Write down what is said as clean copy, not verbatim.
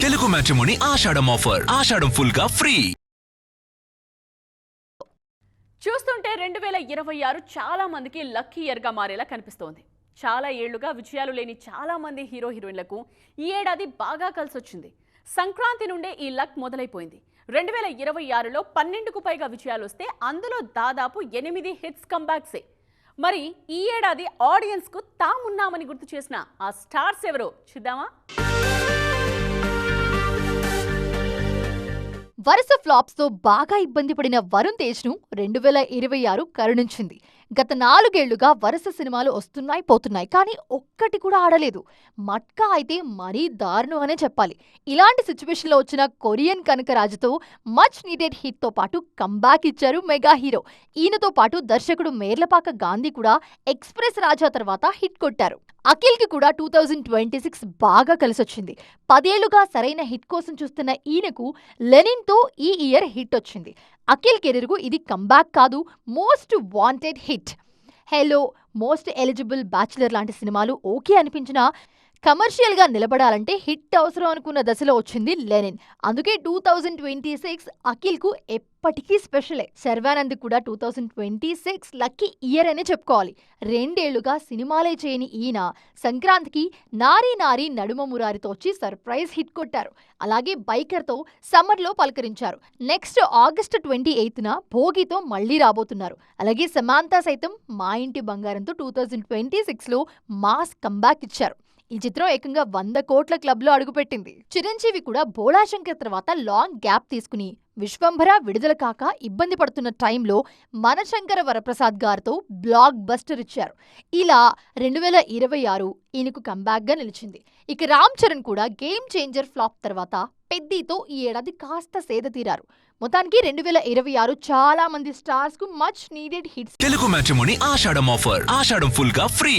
Telugu matrimony Ashadham offer. Ashadham full గా free. చూస్తుంటే 2026 చాలా మందికి లక్కీ ఇయర్ గా మారేలా కనిపిస్తోంది. చాలా ఏళ్లుగా విజయాలు లేని చాలా మంది హీరో హీరోయిన్లకు ఈ ఏడాది బాగా కలిసొచ్చింది. సంక్రాంతి నుండే ఈ లక్ మొదలైపోయింది. 2026లో 12కు పైగా విజయాలు వస్తే అందులో దాదాపు 8 హిట్స్ కంబ్యాక్సే. మరి ఈ ఏడాది ఆడియన్స్ కు తామున్నామని గుర్తు చేసిన ఆ స్టార్స్ ఎవరో చూద్దామా? వరుస ఫ్లాప్స్ తో బాగా ఇబ్బంది పడిన వరుణ్ తేజ్ ను 2026 కరుణించింది. గత 4 ఏళ్లుగా వరుస సినిమాలు వస్తున్నాయి పోతున్నాయి, కానీ ఒక్కటి కూడా ఆడలేదు. మట్కా అయితే మరీ దారుణం అనే చెప్పాలి. ఇలాంటి సిచ్యువేషన్ లో వచ్చిన కొరియన్ కనకరాజుతో మచ్ నీడెడ్ హిట్ తో పాటు కంబ్యాక్ ఇచ్చారు మెగా హీరో. ఈయనతో పాటు దర్శకుడు మేర్లపాక గాంధీ కూడా ఎక్స్ప్రెస్ రాజా తర్వాత హిట్ కొట్టారు. అఖిల్ కి కూడా 2026 బాగా కలిసొచ్చింది. 10 ఏళ్లుగా సరైన హిట్ కోసం చూస్తున్న ఈయనకు లెనిన్ తో ఈ ఇయర్ హిట్ వచ్చింది. అఖిల్ కెరీర్ కు ఇది కంబ్యాక్ కాదు, most wanted hit. Hello, most eligible, bachelor లాంటి సినిమాలు ఓకే అనిపించినా కమర్షియల్ గా నిలబడాలంటే హిట్ అవసరం అనుకున్న దశలో వచ్చింది లెనిన్. అందుకే 2026 అఖిల్ కు ఎప్పటికీ స్పెషలే. శర్వానంద్ కూడా 2026 లక్కీ ఇయర్ అనే చెప్పుకోవాలి. 2 ఏళ్లుగా సినిమాలే చేయని ఈయన సంక్రాంతికి నారీ నారీ నడుమ మురారితో వచ్చి సర్ప్రైజ్ హిట్ కొట్టారు. అలాగే బైకర్ తో సమ్మర్ లో పలకరించారు. నెక్స్ట్ ఆగస్టు 28న భోగితో మళ్లీ రాబోతున్నారు. అలాగే సమాంతా సైతం మా ఇంటి బంగారంతో 2026లో మాస్ కంబ్యాక్ ఇచ్చారు. ఈ చిత్రం ఏకంగా 100 కోట్ల క్లబ్ లో అడుగుపెట్టింది. చిరంజీవి కూడా బోళాశంకర్ తర్వాత లాంగ్ గ్యాప్ తీసుకుని విశ్వంభర విడుదల కాక ఇబ్బంది పడుతున్న టైంలో మనశంకర వరప్రసాద్ గారితో బ్లాక్ బస్టర్ ఇచ్చారు. ఇలా 2026 ఈయనకు కంబ్యాక్ గా నిలిచింది. ఇక రామ్ చరణ్ కూడా గేమ్ చేంజర్ ఫ్లాప్ తర్వాత పెద్దితో ఈ ఏడాది కాస్త సేద తీరారు. మొత్తానికి 2026 చాలా మంది స్టార్స్ కు much needed hits. Telugu matrimony Ashadham offer. Ashadham full గా ఫ్రీ.